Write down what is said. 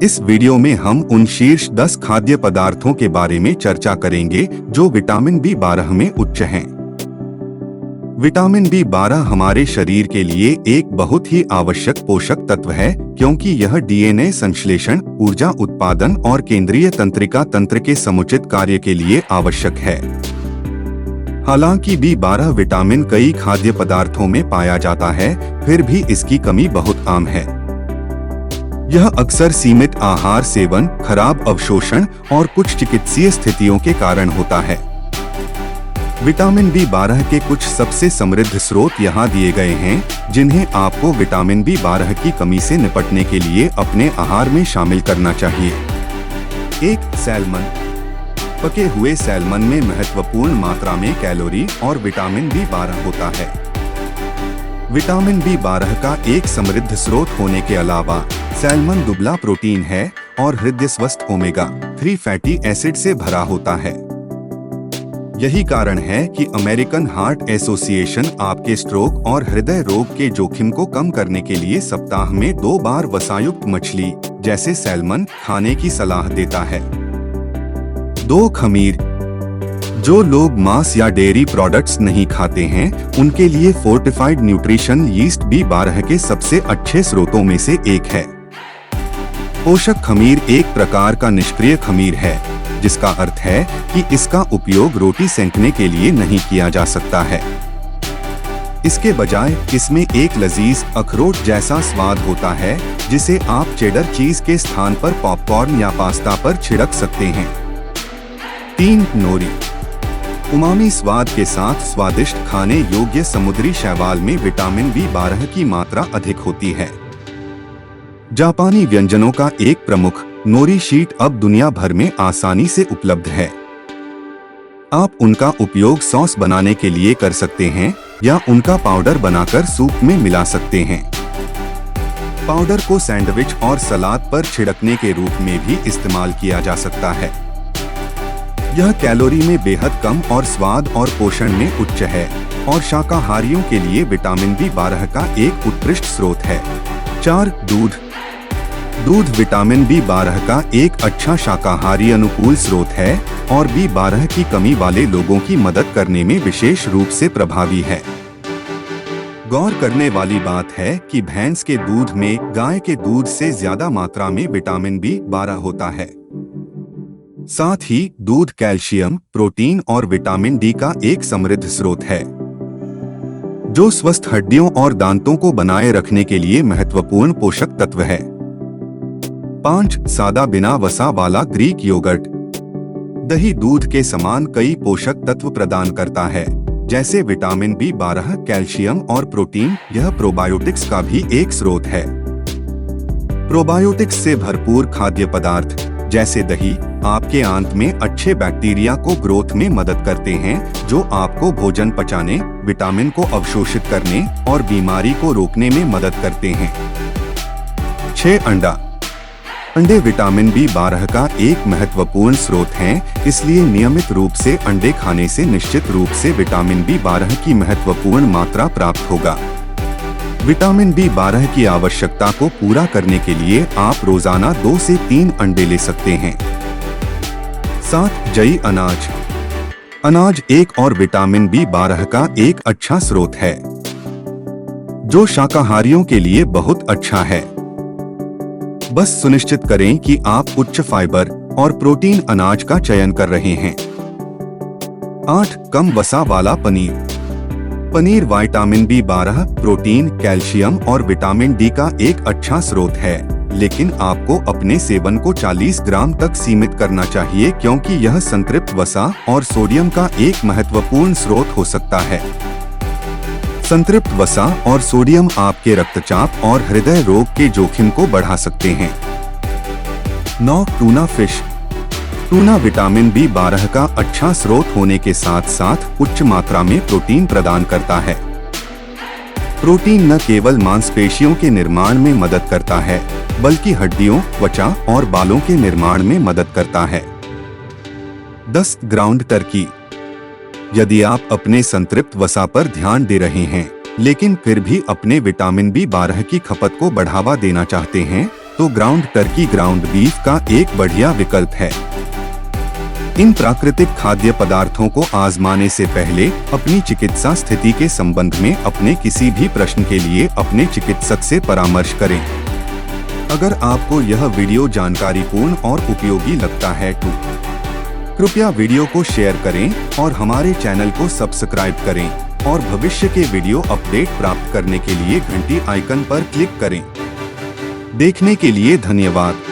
इस वीडियो में हम उन शीर्ष 10 खाद्य पदार्थों के बारे में चर्चा करेंगे जो विटामिन B12 में उच्च हैं। विटामिन B12 हमारे शरीर के लिए एक बहुत ही आवश्यक पोषक तत्व है क्योंकि यह DNA संश्लेषण, ऊर्जा उत्पादन और केंद्रीय तंत्रिका तंत्र के समुचित कार्य के लिए आवश्यक है। हालांकि B12 विटामिन कई खाद्य पदार्थों में पाया जाता है, फिर भी इसकी कमी बहुत आम है। यह अक्सर सीमित आहार सेवन, खराब अवशोषण और कुछ चिकित्सीय स्थितियों के कारण होता है। विटामिन B12 के कुछ सबसे समृद्ध स्रोत यहाँ दिए गए हैं, जिन्हें आपको विटामिन B12 की कमी से निपटने के लिए अपने आहार में शामिल करना चाहिए। 1. सैल्मन। पके हुए सैल्मन में महत्वपूर्ण मात्रा में कैलोरी और विटामिन B12 होता है। विटामिन B12 का एक समृद्ध स्रोत होने के अलावा सैल्मन दुबला प्रोटीन है और हृदय स्वस्थ ओमेगा 3 फैटी एसिड से भरा होता है। यही कारण है कि अमेरिकन हार्ट एसोसिएशन आपके स्ट्रोक और हृदय रोग के जोखिम को कम करने के लिए सप्ताह में 2 बार वसायुक्त मछली जैसे सैल्मन खाने की सलाह देता है। 2. खमीर। जो लोग मांस या डेयरी प्रोडक्ट्स नहीं खाते हैं, उनके लिए फोर्टिफाइड न्यूट्रिशन यीस्ट B12 के सबसे अच्छे स्रोतों में से एक है। पोषक खमीर एक प्रकार का निष्क्रिय खमीर है, जिसका अर्थ है कि इसका उपयोग रोटी सेंकने के लिए नहीं किया जा सकता है। इसके बजाय इसमें एक लजीज अखरोट जैसा स्वाद होता है, जिसे आप चेडर चीज के स्थान पर पॉपकॉर्न या पास्ता पर छिड़क सकते हैं। 3. नोरी। उमामी स्वाद के साथ स्वादिष्ट खाने योग्य समुद्री शैवाल में विटामिन B12 की मात्रा अधिक होती है। जापानी व्यंजनों का एक प्रमुख नोरी शीट अब दुनिया भर में आसानी से उपलब्ध है। आप उनका उपयोग सॉस बनाने के लिए कर सकते हैं या उनका पाउडर बनाकर सूप में मिला सकते हैं। पाउडर को सैंडविच और सलाद पर छिड़कने के रूप में भी इस्तेमाल किया जा सकता है। यह कैलोरी में बेहद कम और स्वाद और पोषण में उच्च है और शाकाहारियों के लिए विटामिन B12 का एक उत्कृष्ट स्रोत है। 4. दूध। दूध विटामिन B12 का एक अच्छा शाकाहारी अनुकूल स्रोत है और B12 की कमी वाले लोगों की मदद करने में विशेष रूप से प्रभावी है। गौर करने वाली बात है कि भैंस के दूध में गाय के दूध से ज्यादा मात्रा में विटामिन B12 होता है। साथ ही दूध कैल्शियम, प्रोटीन और विटामिन D का एक समृद्ध स्रोत है, जो स्वस्थ हड्डियों और दांतों को बनाए रखने के लिए महत्वपूर्ण पोषक तत्व है। 5. सादा बिना वसा वाला ग्रीक योगर्ट। दही दूध के समान कई पोषक तत्व प्रदान करता है, जैसे विटामिन B12, कैल्शियम और प्रोटीन। यह प्रोबायोटिक्स का भी एक स्रोत है। प्रोबायोटिक्स से भरपूर खाद्य पदार्थ जैसे दही आपके आंत में अच्छे बैक्टीरिया को ग्रोथ में मदद करते हैं, जो आपको भोजन पचाने, विटामिन को अवशोषित करने और बीमारी को रोकने में मदद करते हैं। 6. अंडा। अंडे विटामिन B12 का एक महत्वपूर्ण स्रोत हैं, इसलिए नियमित रूप से अंडे खाने से निश्चित रूप से विटामिन B12 की महत्वपूर्ण मात्रा प्राप्त होगा। विटामिन B12 की आवश्यकता को पूरा करने के लिए आप रोजाना 2 से 3 अंडे ले सकते हैं। 7. जई अनाज। अनाज एक और विटामिन B12 का एक अच्छा स्रोत है, जो शाकाहारियों के लिए बहुत अच्छा है। बस सुनिश्चित करें कि आप उच्च फाइबर और प्रोटीन अनाज का चयन कर रहे हैं। 8. कम वसा वाला paneer. Paneer vitamin B12, protein, calcium और विटामिन D का एक अच्छा स्रोत है, लेकिन आपको अपने सेवन को 40 ग्राम तक सीमित करना चाहिए क्योंकि यह संतृप्त वसा और सोडियम का एक महत्वपूर्ण स्रोत हो सकता है। संतृप्त वसा और सोडियम आपके रक्तचाप और हृदय रोग के जोखिम को बढ़ा सकते हैं। 9. Tuna fish. Tuna vitamin B12 का अच्छा स्रोत होने के साथ साथ उच्च मात्रा में प्रोटीन प्रदान करता है। प्रोटीन न केवल मांसपेशियों के निर्माण में मदद करता है, बल्कि हड्डियों, त्वचा और बालों के निर्माण में मदद करता है। 10. Ground Turkey. यदि आप अपने संतृप्त वसा पर ध्यान दे रहे हैं, लेकिन फिर भी अपने विटामिन B12 की खपत को बढ़ावा देना चाहते हैं, तो ग्राउंड टर्की ग्राउंड बीफ का एक बढ़िया विकल्प है। इन प्राकृतिक खाद्य पदार्थों को आजमाने से पहले अपनी चिकित्सा स्थिति के संबंध में अपने किसी भी प्रश्न के लिए अपने चिकित्सक से परामर्श करें। अगर आपको यह वीडियो जानकारीपूर्ण और उपयोगी लगता है तो कृपया वीडियो को शेयर करें और हमारे चैनल को सब्सक्राइब करें और भविष्य के वीडियो अपडेट प्राप्त करने के लिए घंटी आइकन पर क्लिक करें। देखने के लिए धन्यवाद।